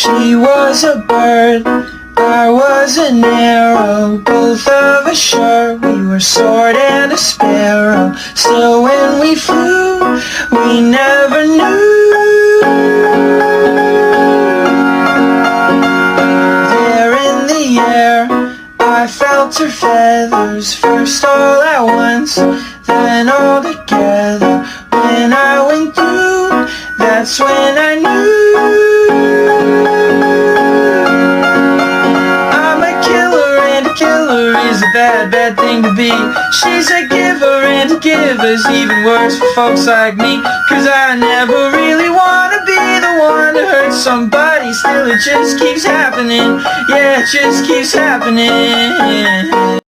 She was a bird, I was an arrow, both of us sure we were sword and a sparrow. Still when we flew, we never knew. There in the air, I felt her feathers, first all at once, then all together. When I went through, that's when I knew. I'm a killer and a killer is a bad, bad thing to be. She's a giver and a giver's even worse for folks like me. Cause I never really wanna be the one to hurt somebody. Still it just keeps happening, yeah, it just keeps happening.